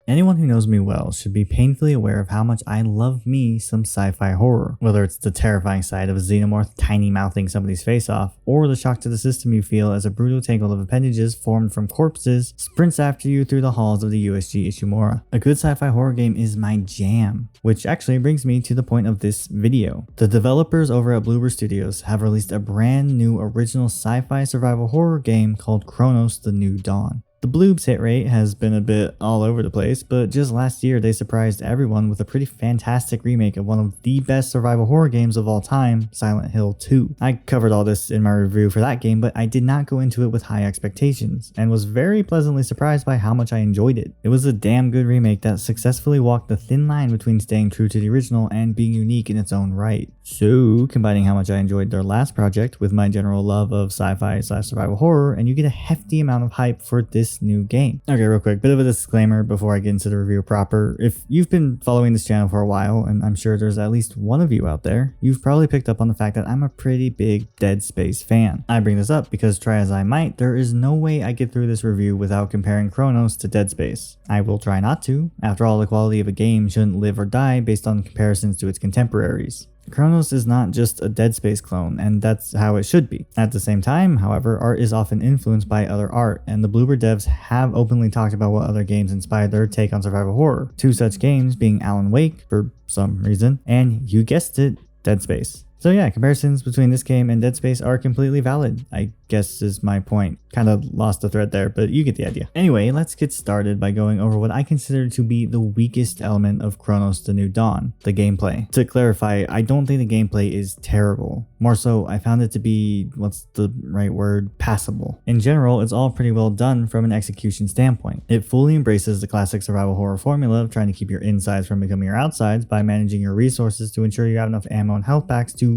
Anyone who knows me well should be painfully aware of how much I love me some sci-fi horror, whether it's the terrifying sight of a xenomorph tiny mouthing somebody's face off, or the shock to the system you feel as a brutal tangle of appendages formed from corpses sprints after you through the halls of the USG Ishimura. A good sci-fi horror game is my jam, which actually brings me to the point of this video. The developers over at Bloober Studios have released a brand new original sci-fi survival horror game called Cronos: The New Dawn. The Bloob's hit rate has been a bit all over the place, but just last year they surprised everyone with a pretty fantastic remake of one of the best survival horror games of all time, Silent Hill 2. I covered all this in my review for that game, but I did not go into it with high expectations, and was very pleasantly surprised by how much I enjoyed it. It was a damn good remake that successfully walked the thin line between staying true to the original and being unique in its own right. So, combining how much I enjoyed their last project with my general love of sci-fi/survival horror, and you get a hefty amount of hype for this new game. Okay, real quick, bit of a disclaimer before I get into the review proper. If you've been following this channel for a while, and I'm sure there's at least one of you out there, you've probably picked up on the fact that I'm a pretty big Dead Space fan. I bring this up because, try as I might, there is no way I get through this review without comparing Cronos to Dead Space. I will try not to. After all, the quality of a game shouldn't live or die based on comparisons to its contemporaries. Cronos is not just a Dead Space clone, and that's how it should be. At the same time, however, art is often influenced by other art, and the Bloober devs have openly talked about what other games inspired their take on survival horror. Two such games being Alan Wake, for some reason, and you guessed it, Dead Space. So yeah, comparisons between this game and Dead Space are completely valid, I guess is my point. Kind of lost the thread there, but you get the idea. Anyway, let's get started by going over what I consider to be the weakest element of Cronos: The New Dawn, the gameplay. To clarify, I don't think the gameplay is terrible. More so, I found it to be, what's the right word, passable. In general, it's all pretty well done from an execution standpoint. It fully embraces the classic survival horror formula of trying to keep your insides from becoming your outsides by managing your resources to ensure you have enough ammo and health packs to,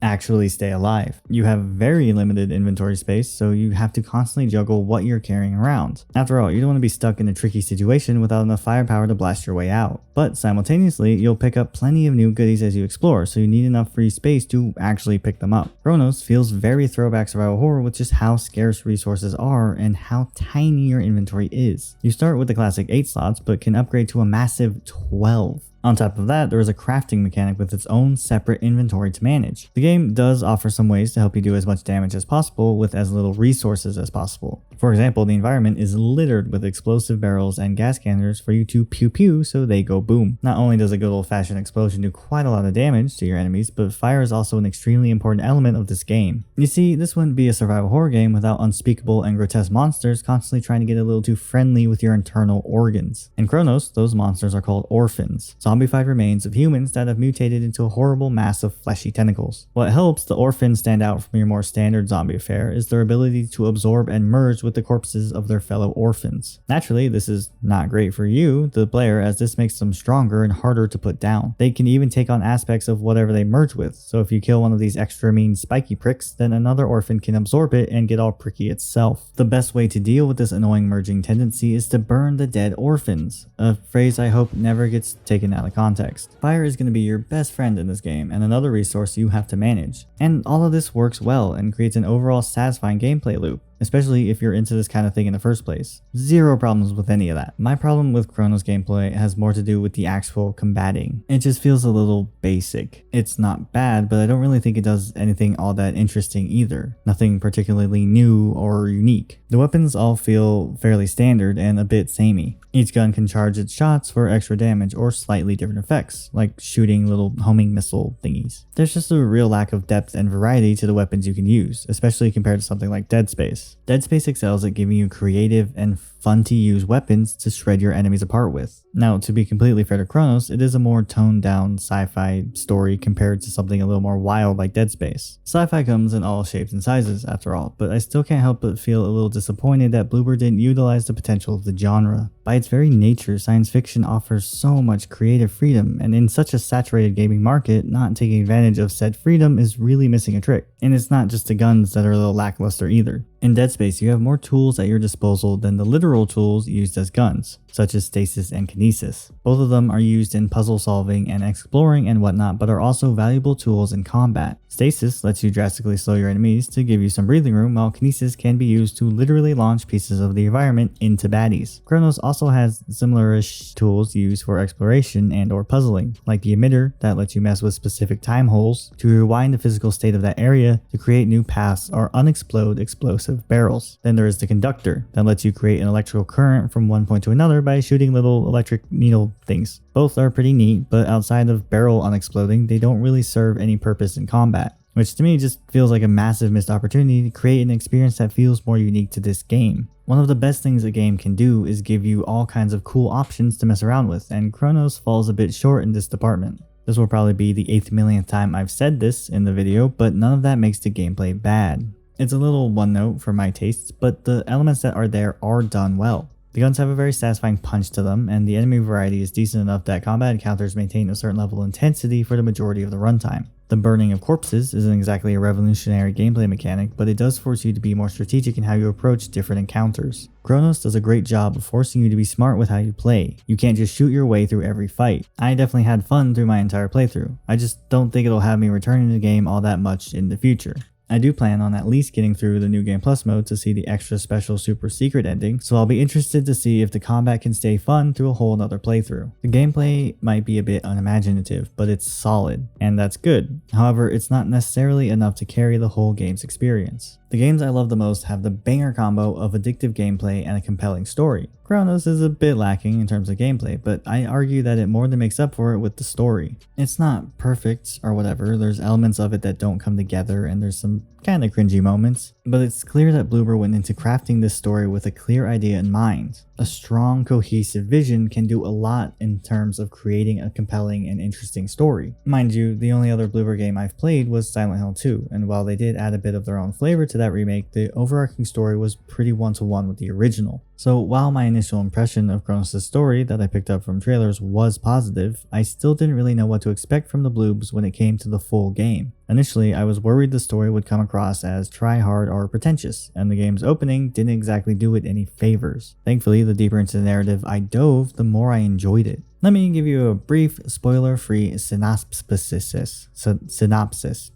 actually stay alive. You have very limited inventory space, so you have to constantly juggle what you're carrying around. After all, you don't want to be stuck in a tricky situation without enough firepower to blast your way out. But simultaneously, you'll pick up plenty of new goodies as you explore, so you need enough free space to actually pick them up. Cronos feels very throwback survival horror with just how scarce resources are and how tiny your inventory is. You start with the classic 8 slots, but can upgrade to a massive 12. On top of that, there is a crafting mechanic with its own separate inventory to manage. The game does offer some ways to help you do as much damage as possible with as little resources as possible. For example, the environment is littered with explosive barrels and gas cannons for you to pew pew so they go boom. Not only does a good old-fashioned explosion do quite a lot of damage to your enemies, but fire is also an extremely important element of this game. You see, this wouldn't be a survival horror game without unspeakable and grotesque monsters constantly trying to get a little too friendly with your internal organs. In Cronos, those monsters are called orphans, zombified remains of humans that have mutated into a horrible mass of fleshy tentacles. What helps the orphans stand out from your more standard zombie fare is their ability to absorb and merge with the corpses of their fellow orphans. Naturally, this is not great for you, the player, as this makes them stronger and harder to put down. They can even take on aspects of whatever they merge with, so if you kill one of these extra mean spiky pricks, then another orphan can absorb it and get all pricky itself. The best way to deal with this annoying merging tendency is to burn the dead orphans, a phrase I hope never gets taken out of context. Fire is going to be your best friend in this game and another resource you have to manage. And all of this works well and creates an overall satisfying gameplay loop, especially if you're into this kind of thing in the first place. Zero problems with any of that. My problem with Cronos gameplay has more to do with the actual combating. It just feels a little basic. It's not bad, but I don't really think it does anything all that interesting either. Nothing particularly new or unique. The weapons all feel fairly standard and a bit samey. Each gun can charge its shots for extra damage or slightly different effects, like shooting little homing missile thingies. There's just a real lack of depth and variety to the weapons you can use, especially compared to something like Dead Space. Dead Space excels at giving you creative and fun to use weapons to shred your enemies apart with. Now, to be completely fair to Cronos, it is a more toned down sci-fi story compared to something a little more wild like Dead Space. Sci-fi comes in all shapes and sizes after all, but I still can't help but feel a little disappointed that Bloober didn't utilize the potential of the genre. By its very nature, science fiction offers so much creative freedom, and in such a saturated gaming market, not taking advantage of said freedom is really missing a trick. And it's not just the guns that are a little lackluster either. In Dead Space, you have more tools at your disposal than the literal tools used as guns. such as stasis and kinesis. Both of them are used in puzzle solving and exploring and whatnot, but are also valuable tools in combat. Stasis lets you drastically slow your enemies to give you some breathing room, while kinesis can be used to literally launch pieces of the environment into baddies. Cronos also has similar-ish tools used for exploration and or puzzling, like the emitter that lets you mess with specific time holes to rewind the physical state of that area to create new paths or unexplode explosive barrels. Then there is the conductor that lets you create an electrical current from one point to another by shooting little electric needle things. Both are pretty neat, but outside of barrel unexploding, they don't really serve any purpose in combat, which to me just feels like a massive missed opportunity to create an experience that feels more unique to this game. One of the best things a game can do is give you all kinds of cool options to mess around with, and Cronos falls a bit short in this department. This will probably be the 8th millionth time I've said this in the video, but none of that makes the gameplay bad. It's a little one note for my tastes, but the elements that are there are done well. The guns have a very satisfying punch to them, and the enemy variety is decent enough that combat encounters maintain a certain level of intensity for the majority of the runtime. The burning of corpses isn't exactly a revolutionary gameplay mechanic, but it does force you to be more strategic in how you approach different encounters. Cronos does a great job of forcing you to be smart with how you play. You can't just shoot your way through every fight. I definitely had fun through my entire playthrough. I just don't think it'll have me returning to the game all that much in the future. I do plan on at least getting through the New Game Plus mode to see the extra special super secret ending, so I'll be interested to see if the combat can stay fun through a whole nother playthrough. The gameplay might be a bit unimaginative, but it's solid, and that's good. However, it's not necessarily enough to carry the whole game's experience. The games I love the most have the banger combo of addictive gameplay and a compelling story. Cronos is a bit lacking in terms of gameplay, but I argue that it more than makes up for it with the story. It's not perfect or whatever, there's elements of it that don't come together and there's some kind of cringy moments, but it's clear that Bloober went into crafting this story with a clear idea in mind. A strong, cohesive vision can do a lot in terms of creating a compelling and interesting story. Mind you, the only other Bloober game I've played was Silent Hill 2, and while they did add a bit of their own flavor to that remake, the overarching story was pretty one-to-one with the original. So while my initial impression of Cronos' story that I picked up from trailers was positive, I still didn't really know what to expect from the Bloobs when it came to the full game. Initially, I was worried the story would come across as try-hard or pretentious, and the game's opening didn't exactly do it any favors. Thankfully, the deeper into the narrative I dove, the more I enjoyed it. Let me give you a brief, spoiler-free synopsis.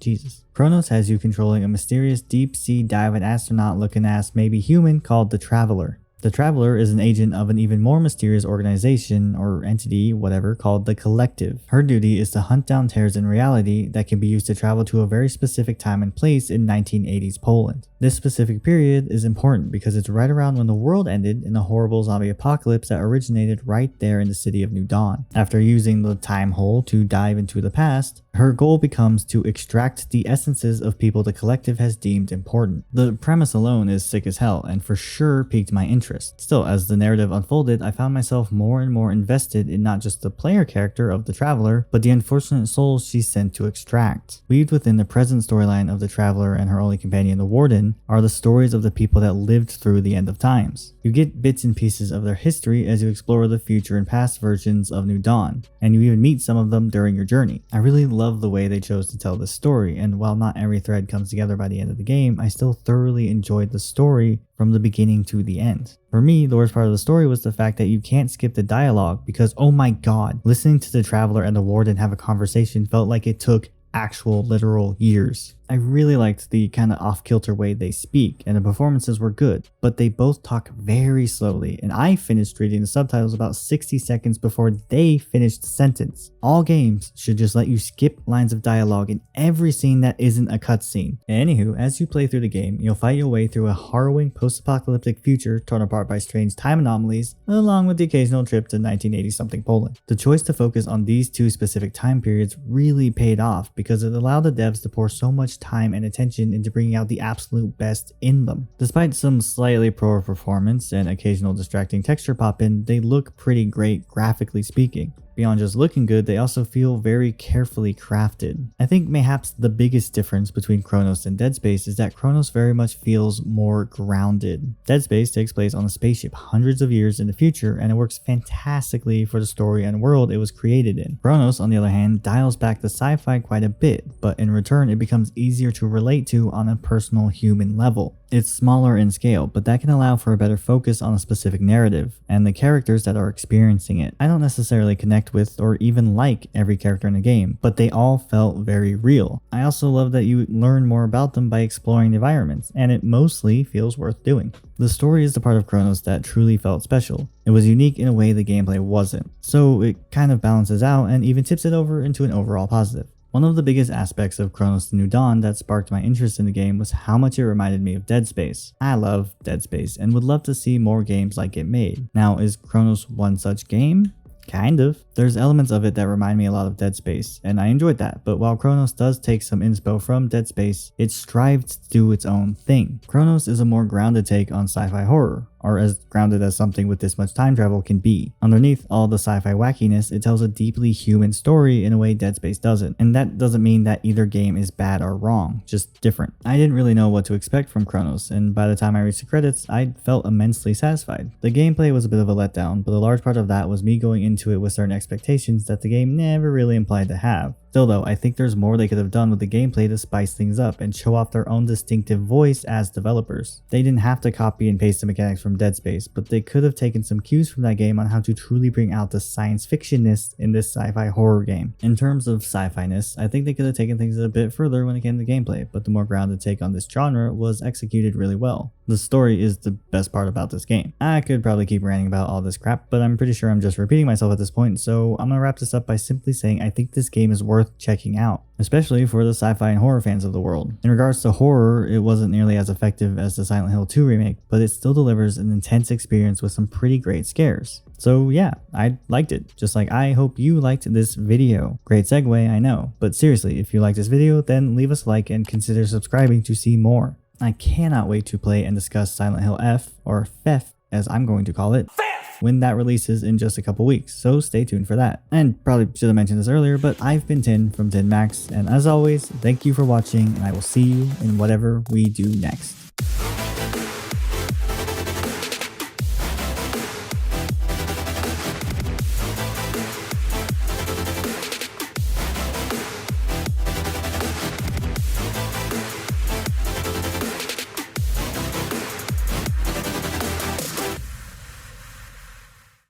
Jesus. Cronos has you controlling a mysterious deep-sea diving astronaut-looking ass maybe human called the Traveler. The Traveler is an agent of an even more mysterious organization or entity, whatever, called the Collective. Her duty is to hunt down tears in reality that can be used to travel to a very specific time and place in 1980s Poland. This specific period is important because it's right around when the world ended in a horrible zombie apocalypse that originated right there in the city of New Dawn. After using the time hole to dive into the past, her goal becomes to extract the essences of people the Collective has deemed important. The premise alone is sick as hell and for sure piqued my interest. Still, as the narrative unfolded, I found myself more and more invested in not just the player character of the Traveler, but the unfortunate souls she's sent to extract. Weaved within the present storyline of the Traveler and her only companion, the Warden, are the stories of the people that lived through the end of times. You get bits and pieces of their history as you explore the future and past versions of New Dawn, and you even meet some of them during your journey. I really love the way they chose to tell this story, and while not every thread comes together by the end of the game, I still thoroughly enjoyed the story from the beginning to the end. For me, the worst part of the story was the fact that you can't skip the dialogue because, oh my god, listening to the Traveler and the Warden have a conversation felt like it took actual literal years. I really liked the kind of off-kilter way they speak, and the performances were good, but they both talk very slowly, and I finished reading the subtitles about 60 seconds before they finished the sentence. All games should just let you skip lines of dialogue in every scene that isn't a cutscene. Anywho, as you play through the game, you'll fight your way through a harrowing post-apocalyptic future torn apart by strange time anomalies, along with the occasional trip to 1980-something Poland. The choice to focus on these two specific time periods really paid off because it allowed the devs to pour so much time and attention into bringing out the absolute best in them. Despite some slightly poor performance and occasional distracting texture pop in, they look pretty great graphically speaking. Beyond just looking good, they also feel very carefully crafted. I think mayhaps the biggest difference between Cronos and Dead Space is that Cronos very much feels more grounded. Dead Space takes place on a spaceship hundreds of years in the future, and it works fantastically for the story and world it was created in. Cronos, on the other hand, dials back the sci-fi quite a bit, but in return it becomes easier to relate to on a personal human level. It's smaller in scale, but that can allow for a better focus on a specific narrative and the characters that are experiencing it. I don't necessarily connect with or even like every character in the game, but they all felt very real. I also love that you learn more about them by exploring the environments, and it mostly feels worth doing. The story is the part of Cronos that truly felt special. It was unique in a way the gameplay wasn't, so it kind of balances out and even tips it over into an overall positive. One of the biggest aspects of Cronos The New Dawn that sparked my interest in the game was how much it reminded me of Dead Space. I love Dead Space and would love to see more games like it made. Now, is Cronos one such game? Kind of. There's elements of it that remind me a lot of Dead Space, and I enjoyed that, but while Cronos does take some inspo from Dead Space, it strived to do its own thing. Cronos is a more grounded take on sci-fi horror, or as grounded as something with this much time travel can be. Underneath all the sci-fi wackiness, it tells a deeply human story in a way Dead Space doesn't, and that doesn't mean that either game is bad or wrong, just different. I didn't really know what to expect from Cronos, and by the time I reached the credits, I felt immensely satisfied. The gameplay was a bit of a letdown, but a large part of that was me going into it with certain expectations that the game never really implied to have. Still though, I think there's more they could have done with the gameplay to spice things up and show off their own distinctive voice as developers. They didn't have to copy and paste the mechanics from Dead Space, but they could have taken some cues from that game on how to truly bring out the science fictionness in this sci-fi horror game. In terms of sci-fi-ness, I think they could have taken things a bit further when it came to gameplay, but the more grounded take on this genre was executed really well. The story is the best part about this game. I could probably keep ranting about all this crap, but I'm pretty sure I'm just repeating myself at this point, so I'm gonna wrap this up by simply saying I think this game is worth checking out, especially for the sci-fi and horror fans of the world. In regards to horror, it wasn't nearly as effective as the Silent Hill 2 remake, but it still delivers an intense experience with some pretty great scares. So yeah, I liked it, just like I hope you liked this video. Great segue, I know, but seriously, if you liked this video, then leave us a like and consider subscribing to see more. I cannot wait to play and discuss Silent Hill F, or FEF as I'm going to call it, when that releases in just a couple weeks, so stay tuned for that. And probably should have mentioned this earlier, but I've been Tin from Tin Max, and as always, thank you for watching, and I will see you in whatever we do next.